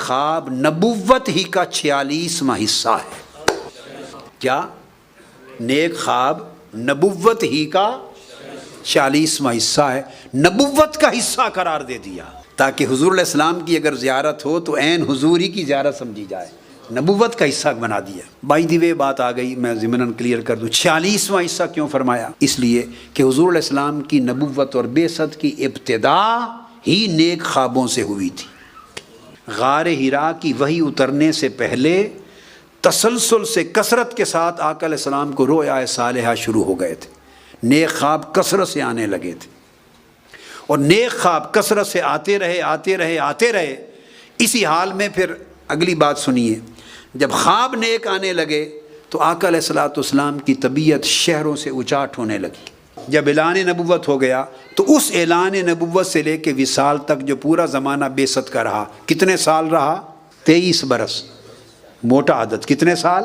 خواب نبوت ہی کا 46واں حصہ ہے۔ کیا؟ نیک خواب نبوت ہی کا 46واں حصہ ہے، نبوت کا حصہ قرار دے دیا تاکہ حضور علیہ السلام کی اگر زیارت ہو تو عین حضور ہی کی زیارت سمجھی جائے، نبوت کا حصہ بنا دیا۔ بائی دی وے بات آ گئی، میں ضمناً کلیئر کر دوں 46واں حصہ کیوں فرمایا؟ اس لیے کہ حضور علیہ السلام کی نبوت اور بعثت کی ابتدا ہی نیک خوابوں سے ہوئی تھی۔ غار حرا کی وحی اترنے سے پہلے تسلسل سے کثرت کے ساتھ آقا علیہ السلام کو رؤیا صالحہ شروع ہو گئے تھے، نیک خواب کثرت سے آنے لگے تھے، اور نیک خواب کثرت سے آتے رہے۔ اسی حال میں پھر اگلی بات سنیے، جب خواب نیک آنے لگے تو آقا علیہ السلام کی طبیعت شہروں سے اچاٹ ہونے لگی۔ جب اعلان نبوت ہو گیا تو اس اعلان نبوت سے لے کے وصال تک جو پورا زمانہ بعثت کا رہا، کتنے سال رہا؟ 23 برس، موٹا عدد، کتنے سال؟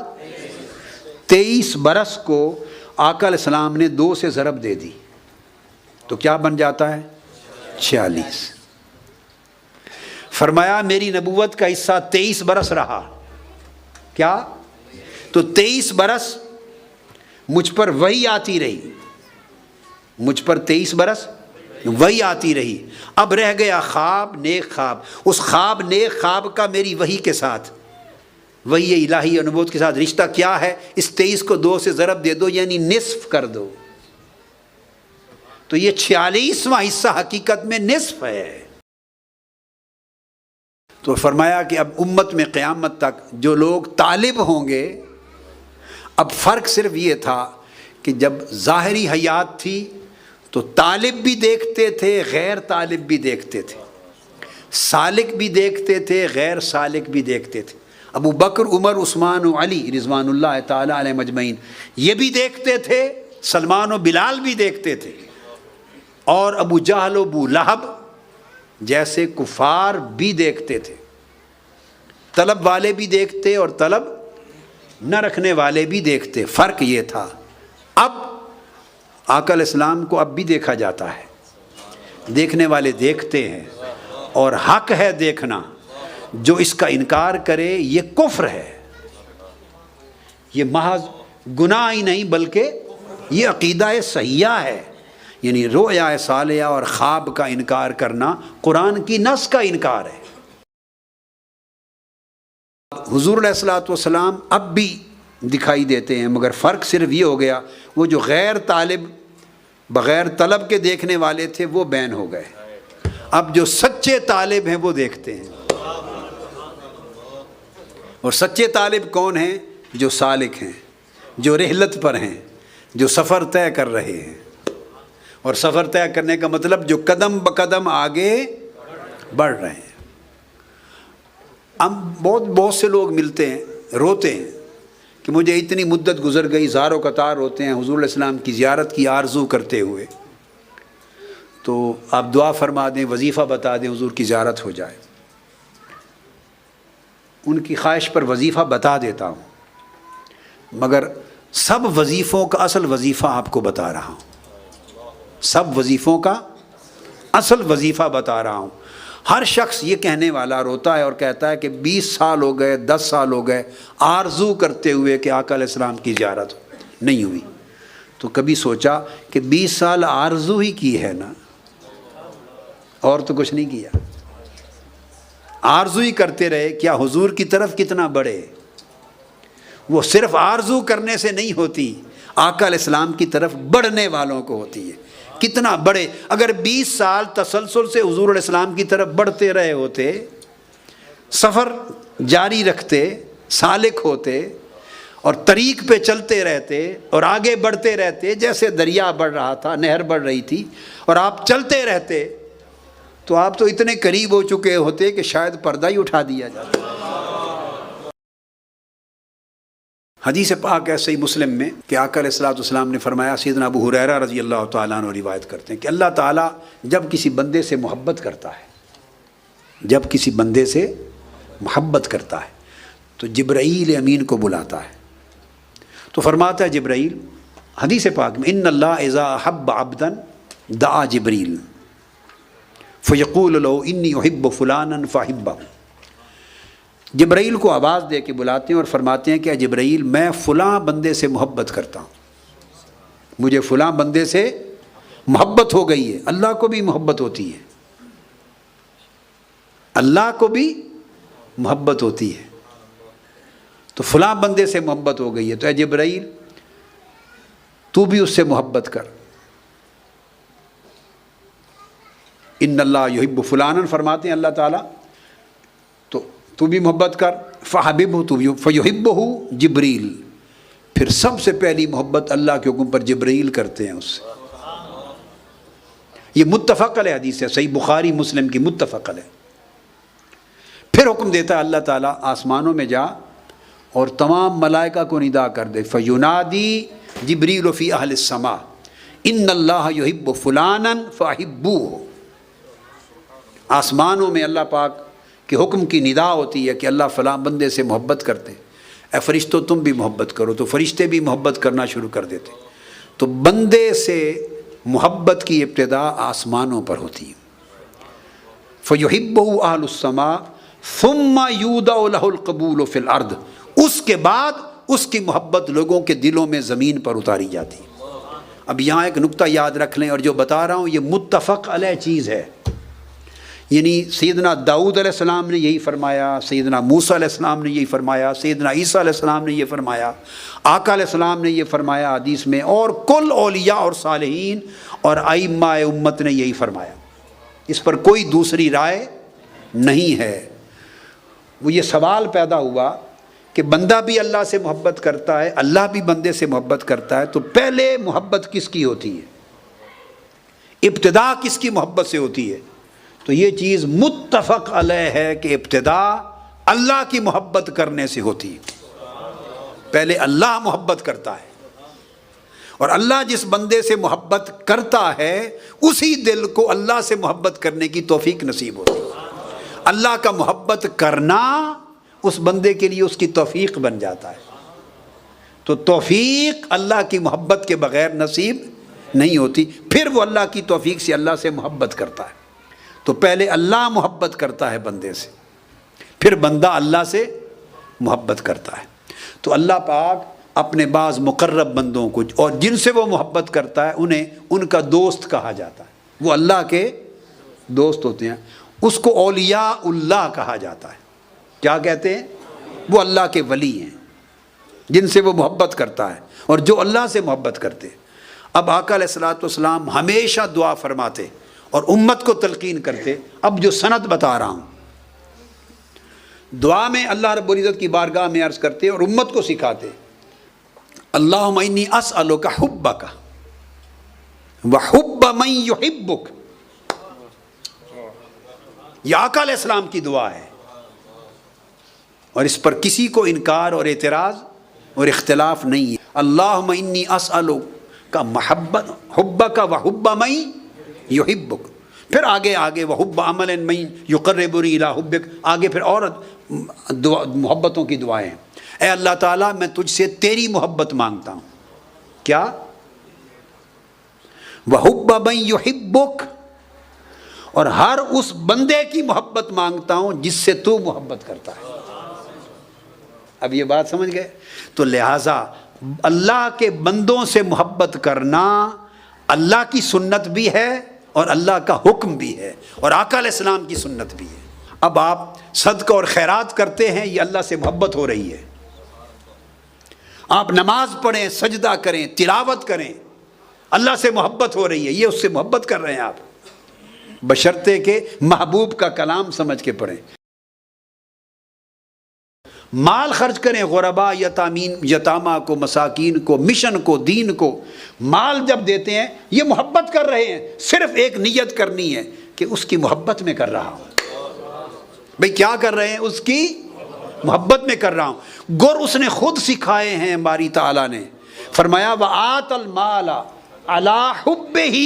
23 برس کو آقا علیہ السلام نے 2 سے ضرب دے دی تو کیا بن جاتا ہے؟ 46۔ فرمایا میری نبوت کا حصہ 23 برس رہا، کیا؟ تو 23 برس مجھ پر وحی آتی رہی، مجھ پر 23 برس وحی آتی رہی۔ اب رہ گیا خواب، نیک خواب، اس خواب نیک خواب کا میری وحی کے ساتھ، وحی الہی اور نبوت کے ساتھ رشتہ کیا ہے؟ اس 23 کو 2 سے ضرب دے دو، یعنی نصف کر دو، تو یہ 46واں حصہ حقیقت میں نصف ہے۔ تو فرمایا کہ اب امت میں قیامت تک جو لوگ طالب ہوں گے، اب فرق صرف یہ تھا کہ جب ظاہری حیات تھی تو طالب بھی دیکھتے تھے، غیر طالب بھی دیکھتے تھے، سالک بھی دیکھتے تھے، غیر سالک بھی دیکھتے تھے۔ ابو بکر، عمر، عثمان و علی رضوان اللہ تعالی علیہ مجمعین یہ بھی دیکھتے تھے، سلمان و بلال بھی دیکھتے تھے، اور ابو جہل و ابو لہب جیسے کفار بھی دیکھتے تھے، طلب والے بھی دیکھتے اور طلب نہ رکھنے والے بھی دیکھتے۔ فرق یہ تھا۔ اب آقا علیہ السلام کو اب بھی دیکھا جاتا ہے، دیکھنے والے دیکھتے ہیں، اور حق ہے دیکھنا، جو اس کا انکار کرے یہ کفر ہے، یہ محض گناہ ہی نہیں بلکہ یہ عقیدہ صحیحہ ہے، یعنی رؤیا صالحہ اور خواب کا انکار کرنا قرآن کی نص کا انکار ہے۔ حضور علیہ السلام اب بھی دکھائی دیتے ہیں، مگر فرق صرف یہ ہو گیا، وہ جو غیر طالب بغیر طلب کے دیکھنے والے تھے وہ بین ہو گئے، اب جو سچے طالب ہیں وہ دیکھتے ہیں۔ اور سچے طالب کون ہیں؟ جو سالک ہیں، جو رحلت پر ہیں، جو سفر طے کر رہے ہیں، اور سفر طے کرنے کا مطلب جو قدم بقدم آگے بڑھ رہے ہیں۔ اب بہت سے لوگ ملتے ہیں، روتے ہیں کہ مجھے اتنی مدت گزر گئی، زار و قطار ہوتے ہیں حضور علیہ السلام کی زیارت کی آرزو کرتے ہوئے، تو آپ دعا فرما دیں، وظیفہ بتا دیں، حضور کی زیارت ہو جائے۔ ان کی خواہش پر وظیفہ بتا دیتا ہوں، مگر سب وظیفوں کا اصل وظیفہ آپ کو بتا رہا ہوں، سب وظیفوں کا اصل وظیفہ بتا رہا ہوں۔ ہر شخص یہ کہنے والا روتا ہے اور کہتا ہے کہ 20 سال ہو گئے، 10 سال ہو گئے آرزو کرتے ہوئے کہ آقا علیہ السلام کی زیارت نہیں ہوئی۔ تو کبھی سوچا کہ 20 سال آرزو ہی کی ہے نا، اور تو کچھ نہیں کیا، آرزو ہی کرتے رہے، کیا حضور کی طرف کتنا بڑھے؟ وہ صرف آرزو کرنے سے نہیں ہوتی، آقا علیہ السلام کی طرف بڑھنے والوں کو ہوتی ہے۔ کتنا بڑھے؟ اگر 20 سال تسلسل سے حضور علیہ السلام کی طرف بڑھتے رہے ہوتے، سفر جاری رکھتے، سالک ہوتے اور طریق پہ چلتے رہتے اور آگے بڑھتے رہتے، جیسے دریا بڑھ رہا تھا، نہر بڑھ رہی تھی، اور آپ چلتے رہتے، تو آپ تو اتنے قریب ہو چکے ہوتے کہ شاید پردہ ہی اٹھا دیا جاتا۔ حدیث پاک ہے صحیح مسلم میں کہ آقا علیہ السلام نے فرمایا، سیدنا ابو ہریرہ رضی اللہ تعالیٰ عنہ روایت کرتے ہیں کہ اللہ تعالیٰ جب کسی بندے سے محبت کرتا ہے، جب کسی بندے سے محبت کرتا ہے تو جبرائیل امین کو بلاتا ہے، تو فرماتا ہے جبرائیل حدیث پاک میں، ان اللہ اذا احب عبدا دعا جبریل فیقول له انی احب فلانا فاحبہ، جبرائیل کو آواز دے کے بلاتے ہیں اور فرماتے ہیں کہ جبرائیل میں فلاں بندے سے محبت کرتا ہوں، مجھے فلاں بندے سے محبت ہو گئی ہے۔ اللہ کو بھی محبت ہوتی ہے، اللہ کو بھی محبت ہوتی ہے، تو فلاں بندے سے محبت ہو گئی ہے، تو اے جبرائیل تو بھی اس سے محبت کر۔ ان اللہ یحب فلانا فرماتے ہیں اللہ تعالیٰ، تو بھی محبت کر، فحببہ تو بھی، فیحبہ جبریل، پھر سب سے پہلی محبت اللہ کے حکم پر جبرائیل کرتے ہیں اس سے۔ یہ متفق علیہ حدیث ہے، صحیح بخاری مسلم کی متفق علیہ۔ پھر حکم دیتا ہے اللہ تعالیٰ آسمانوں میں جا اور تمام ملائکہ کو ندا کر دے، فینادی جبریل فی اہل السماء ان اللہ یحب فلانا فاحبوہ۔ آسمانوں میں اللہ پاک کے حکم کی ندا ہوتی ہے کہ اللہ فلاں بندے سے محبت کرتے، اے فرشتوں تم بھی محبت کرو، تو فرشتے بھی محبت کرنا شروع کر دیتے۔ تو بندے سے محبت کی ابتدا آسمانوں پر ہوتی ہے۔ فَيُحِبُّهُ أَهْلُ السَّمَاءِ ثُمَّ يُودَعُ لَهُ الْقَبُولُ فِي الْأَرْضِ، اس کے بعد اس کی محبت لوگوں کے دلوں میں زمین پر اتاری جاتی ہے۔ اب یہاں ایک نکتہ یاد رکھ لیں، اور جو بتا رہا ہوں یہ متفق علیہ چیز ہے، یعنی سیدنا داؤد علیہ السلام نے یہی فرمایا، سیدنا موسیٰ علیہ السلام نے یہی فرمایا، سیدنا عیسیٰ علیہ السلام نے یہ فرمایا، آقا علیہ السلام نے یہ فرمایا حدیث میں، اور کل اولیاء اور صالحین اور ائمہ امت نے یہی فرمایا، اس پر کوئی دوسری رائے نہیں ہے۔ وہ یہ سوال پیدا ہوا کہ بندہ بھی اللہ سے محبت کرتا ہے، اللہ بھی بندے سے محبت کرتا ہے، تو پہلے محبت کس کی ہوتی ہے؟ ابتدا کس کی محبت سے ہوتی ہے؟ تو یہ چیز متفق علیہ ہے کہ ابتدا اللہ کی محبت کرنے سے ہوتی ہے۔ پہلے اللہ محبت کرتا ہے، اور اللہ جس بندے سے محبت کرتا ہے اسی دل کو اللہ سے محبت کرنے کی توفیق نصیب ہوتی ہے۔ اللہ کا محبت کرنا اس بندے کے لیے اس کی توفیق بن جاتا ہے۔ تو توفیق اللہ کی محبت کے بغیر نصیب نہیں ہوتی، پھر وہ اللہ کی توفیق سے اللہ سے محبت کرتا ہے۔ تو پہلے اللہ محبت کرتا ہے بندے سے، پھر بندہ اللہ سے محبت کرتا ہے۔ تو اللہ پاک اپنے بعض مقرب بندوں کو، اور جن سے وہ محبت کرتا ہے انہیں ان کا دوست کہا جاتا ہے، وہ اللہ کے دوست ہوتے ہیں، اس کو اولیاء اللہ کہا جاتا ہے۔ کیا کہتے ہیں؟ وہ اللہ کے ولی ہیں جن سے وہ محبت کرتا ہے اور جو اللہ سے محبت کرتے۔ اب آقا علیہ الصلوۃ والسلام ہمیشہ دعا فرماتے اور امت کو تلقین کرتے۔ اب جو سند بتا رہا ہوں، دعا میں اللہ رب العزت کی بارگاہ میں عرض کرتے اور امت کو سکھاتے، اللہم انی اسألک حبک وحب من یحبک۔ یہ آقا علیہ السلام کی دعا ہے، اور اس پر کسی کو انکار اور اعتراض اور اختلاف نہیں ہے۔ اللہم انی اسألک محبت حبک وحب من یحبک، پھر آگے وحب عمل من یقربنی الی حبک، آگے پھر اور محبتوں کی دعائیں۔ اے اللہ تعالیٰ میں تجھ سے تیری محبت مانگتا ہوں، کیا؟ وحب من یحبک، اور ہر اس بندے کی محبت مانگتا ہوں جس سے تو محبت کرتا ہے۔ اب یہ بات سمجھ گئے؟ تو لہٰذا اللہ کے بندوں سے محبت کرنا اللہ کی سنت بھی ہے اور اللہ کا حکم بھی ہے، اور آقا علیہ السلام کی سنت بھی ہے۔ اب آپ صدقہ اور خیرات کرتے ہیں، یہ اللہ سے محبت ہو رہی ہے۔ آپ نماز پڑھیں، سجدہ کریں، تلاوت کریں، اللہ سے محبت ہو رہی ہے، یہ اس سے محبت کر رہے ہیں آپ، بشرطے کہ محبوب کا کلام سمجھ کے پڑھیں۔ مال خرچ کریں، غربا یتامہ کو، مساکین کو، مشن کو، دین کو مال جب دیتے ہیں یہ محبت کر رہے ہیں، صرف ایک نیت کرنی ہے کہ اس کی محبت میں کر رہا ہوں۔ بھئی کیا کر رہے ہیں؟ اس کی محبت میں کر رہا ہوں۔ گر اس نے خود سکھائے ہیں، باری تعالیٰ نے فرمایا وَآتَ الْمَالَ عَلَىٰ حُبِّهِ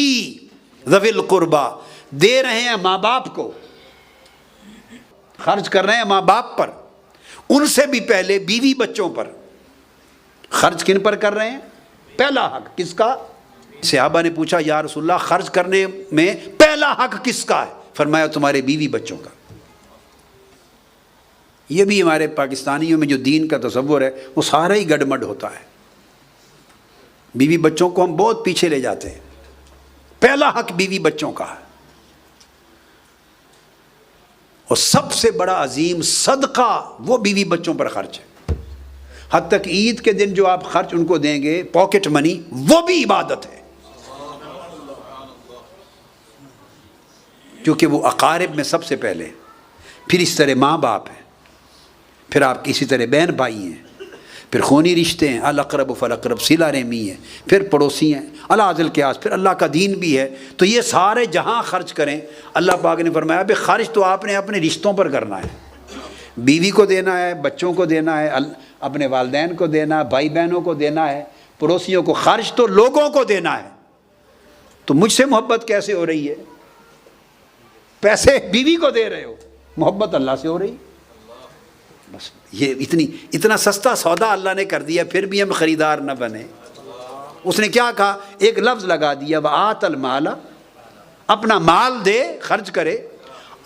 ذَوِي الْقُرْبَىٰ، دے رہے ہیں ماں باپ کو، خرچ کر رہے ہیں ماں باپ پر، ان سے بھی پہلے بیوی بچوں پر۔ خرچ کن پر کر رہے ہیں؟ پہلا حق کس کا؟ صحابہ نے پوچھا یا رسول اللہ خرچ کرنے میں پہلا حق کس کا ہے؟ فرمایا تمہارے بیوی بچوں کا۔ یہ بھی ہمارے پاکستانیوں میں جو دین کا تصور ہے وہ سارا ہی گڈمڈ ہوتا ہے. بیوی بچوں کو ہم بہت پیچھے لے جاتے ہیں. پہلا حق بیوی بچوں کا ہے، اور سب سے بڑا عظیم صدقہ وہ بیوی بچوں پر خرچ ہے. حد تک عید کے دن جو آپ خرچ ان کو دیں گے پاکٹ منی، وہ بھی عبادت ہے، کیونکہ وہ اقارب میں سب سے پہلے، پھر اس طرح ماں باپ ہیں، پھر آپ کی اسی طرح بہن بھائی ہیں، پھر خونی رشتے ہیں، الاقرب فالاقرب، صلہ رحمی ہے، پھر پڑوسی ہیں، الاذ القیاس، پھر اللہ کا دین بھی ہے. تو یہ سارے جہاں خرچ کریں، اللہ پاک نے فرمایا کہ خرچ تو آپ نے اپنے رشتوں پر کرنا ہے. بیوی کو دینا ہے، بچوں کو دینا ہے، اپنے والدین کو دینا ہے، بھائی بہنوں کو دینا ہے، پڑوسیوں کو. خرچ تو لوگوں کو دینا ہے. تو مجھ سے محبت کیسے ہو رہی ہے؟ پیسے بیوی کو دے رہے ہو، محبت اللہ سے ہو رہی. بس یہ اتنا سستا سودا اللہ نے کر دیا، پھر بھی ہم خریدار نہ بنے. اس نے کیا کہا؟ ایک لفظ لگا دیا، وآت المال، اپنا مال دے، خرچ کرے.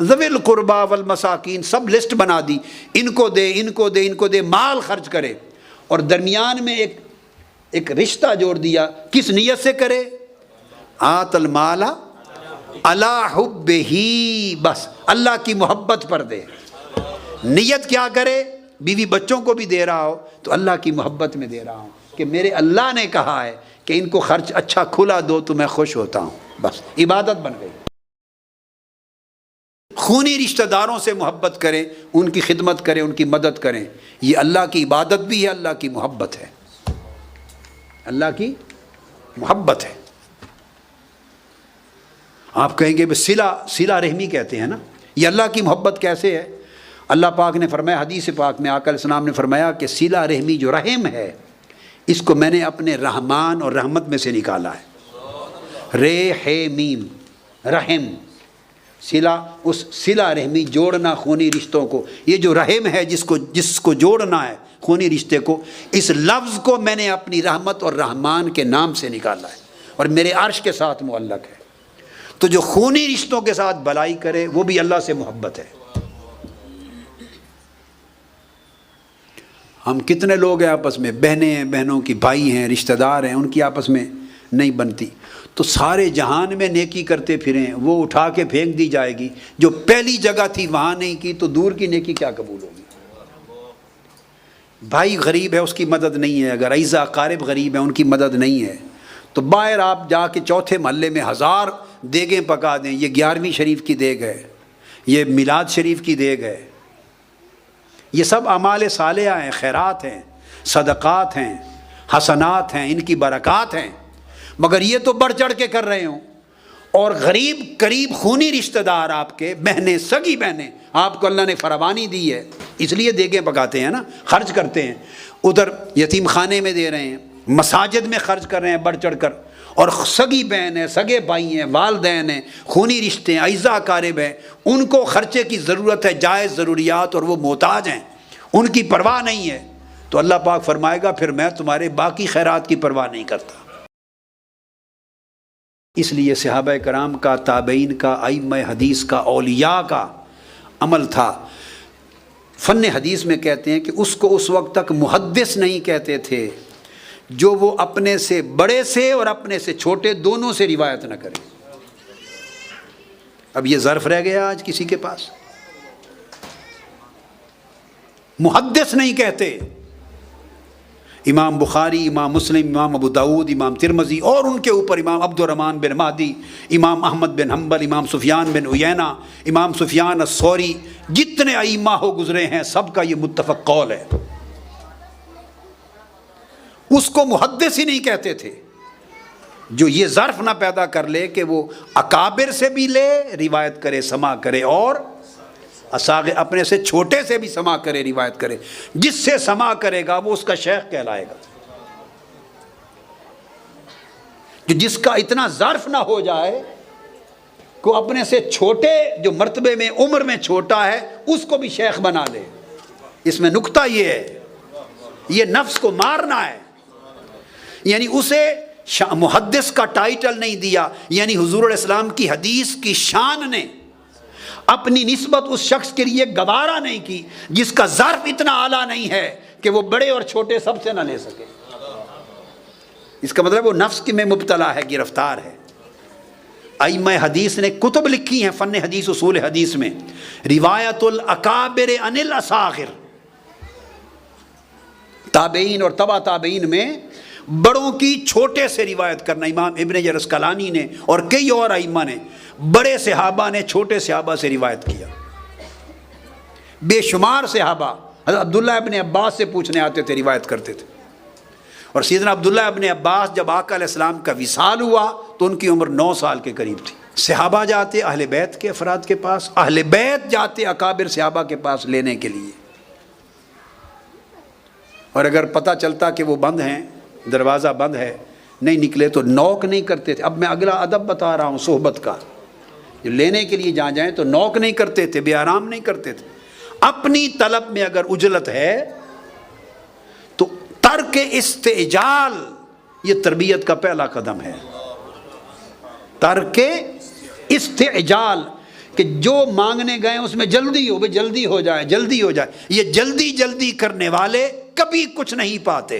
ذوی القربى والمساکین، سب لسٹ بنا دی، ان کو دے، ان کو دے، ان کو دے، مال خرچ کرے. اور درمیان میں ایک رشتہ جوڑ دیا، کس نیت سے کرے؟ آت المال علی حبہ، بس اللہ کی محبت پر دے. نیت کیا کرے؟ بیوی بچوں کو بھی دے رہا ہو تو اللہ کی محبت میں دے رہا ہوں، کہ میرے اللہ نے کہا ہے کہ ان کو خرچ اچھا کھلا دو تو میں خوش ہوتا ہوں. بس عبادت بن گئی. خونی رشتہ داروں سے محبت کریں، ان کی خدمت کریں، ان کی مدد کریں. یہ اللہ کی عبادت بھی ہے، اللہ کی محبت ہے، اللہ کی محبت ہے. آپ کہیں گے صلہ رحمی کہتے ہیں نا، یہ اللہ کی محبت کیسے ہے؟ اللہ پاک نے فرمایا، حدیث پاک میں آقا علیہ السلام نے فرمایا کہ صلہ رحمی جو رحم ہے، اس کو میں نے اپنے رحمان اور رحمت میں سے نکالا ہے. میم رحم، اس صلہ رحمی، جوڑنا خونی رشتوں کو. یہ جو رحم ہے جس کو جوڑنا ہے خونی رشتے کو، اس لفظ کو میں نے اپنی رحمت اور رحمان کے نام سے نکالا ہے، اور میرے عرش کے ساتھ معلق ہے. تو جو خونی رشتوں کے ساتھ بھلائی کرے وہ بھی اللہ سے محبت ہے. ہم کتنے لوگ ہیں آپس میں، بہنیں ہیں، بہنوں کی بھائی ہیں، رشتہ دار ہیں، ان کی آپس میں نہیں بنتی. تو سارے جہان میں نیکی کرتے پھریں، وہ اٹھا کے پھینک دی جائے گی. جو پہلی جگہ تھی وہاں نہیں کی تو دور کی نیکی کیا قبول ہوگی؟ بھائی غریب ہے، اس کی مدد نہیں ہے. اگر اعزا اقارب غریب ہیں، ان کی مدد نہیں ہے، تو باہر آپ جا کے چوتھے محلے میں 1000 دیگیں پکا دیں. یہ 11ویں شریف کی دیگ ہے، یہ میلاد شریف کی دیگ ہے. یہ سب اعمال صالحہ ہیں، خیرات ہیں، صدقات ہیں، حسنات ہیں، ان کی برکات ہیں. مگر یہ تو بڑھ چڑھ کے کر رہے ہوں. اور غریب قریب خونی رشتہ دار آپ کے، بہنیں، سگی بہنیں، آپ کو اللہ نے فراوانی دی ہے، اس لیے دیگیں پکاتے ہیں نا، خرچ کرتے ہیں. ادھر یتیم خانے میں دے رہے ہیں، مساجد میں خرچ کر رہے ہیں بڑھ چڑھ کر. اور سگی بہن ہے، سگے بھائی ہیں، والدین ہیں، خونی رشتے ہیں، اعزا اقارب ہیں، ان کو خرچے کی ضرورت ہے، جائز ضروریات، اور وہ محتاج ہیں، ان کی پرواہ نہیں ہے. تو اللہ پاک فرمائے گا پھر میں تمہارے باقی خیرات کی پرواہ نہیں کرتا. اس لیے صحابہ کرام کا، تابعین کا، ائمہ حدیث کا، اولیاء کا عمل تھا. فن حدیث میں کہتے ہیں کہ اس کو اس وقت تک محدث نہیں کہتے تھے جو وہ اپنے سے بڑے سے اور اپنے سے چھوٹے دونوں سے روایت نہ کرے. اب یہ ظرف رہ گیا آج کسی کے پاس؟ محدث نہیں کہتے. امام بخاری، امام مسلم، امام ابو داود، امام ترمذی، اور ان کے اوپر امام عبد الرحمن بن مہدی، امام احمد بن حنبل، امام سفیان بن عیینہ، امام سفیان الثوری، جتنے ائمہ ہو گزرے ہیں سب کا یہ متفق قول ہے. اس کو محدث ہی نہیں کہتے تھے جو یہ ظرف نہ پیدا کر لے کہ وہ اکابر سے بھی لے روایت کرے، سما کرے، اور اپنے سے چھوٹے سے بھی سما کرے، روایت کرے. جس سے سما کرے گا وہ اس کا شیخ کہلائے گا. جس کا اتنا ظرف نہ ہو جائے کہ اپنے سے چھوٹے، جو مرتبے میں عمر میں چھوٹا ہے، اس کو بھی شیخ بنا لے. اس میں نکتہ یہ ہے، یہ نفس کو مارنا ہے. یعنی اسے محدث کا ٹائٹل نہیں دیا. یعنی حضور علیہ السلام کی حدیث کی شان نے اپنی نسبت اس شخص کے لیے گوارا نہیں کی جس کا ظرف اتنا اعلیٰ نہیں ہے کہ وہ بڑے اور چھوٹے سب سے نہ لے سکے. اس کا مطلب وہ نفس میں مبتلا ہے، گرفتار ہے. ائمہ حدیث نے کتب لکھی ہیں فن حدیث، اصول حدیث میں، روایت الاکابر عن الاصاغر، تابعین اور تبع تابعین میں بڑوں کی چھوٹے سے روایت کرنا. امام ابن حجر عسقلانی نے اور کئی اور ائمہ نے بڑے صحابہ نے چھوٹے صحابہ سے روایت کیا. بے شمار صحابہ حضرت عبداللہ ابن عباس سے پوچھنے آتے تھے، روایت کرتے تھے. اور سیدنا عبداللہ ابن عباس جب آقا علیہ السلام کا وصال ہوا تو ان کی عمر 9 سال کے قریب تھی. صحابہ جاتے اہل بیت کے افراد کے پاس، اہل بیت جاتے اکابر صحابہ کے پاس لینے کے لیے. اور اگر پتہ چلتا کہ وہ بند ہیں، دروازہ بند ہے، نہیں نکلے تو نوک نہیں کرتے تھے. اب میں اگلا ادب بتا رہا ہوں صحبت کا. جو لینے کے لیے جہاں جائیں تو نوک نہیں کرتے تھے، بے آرام نہیں کرتے تھے. اپنی طلب میں اگر عجلت ہے تو ترک استعجال یہ تربیت کا پہلا قدم ہے. ترک استعجال کہ جو مانگنے گئے اس میں جلدی ہو، جلدی ہو جائے جلدی ہو جائے. یہ جلدی جلدی کرنے والے کبھی کچھ نہیں پاتے.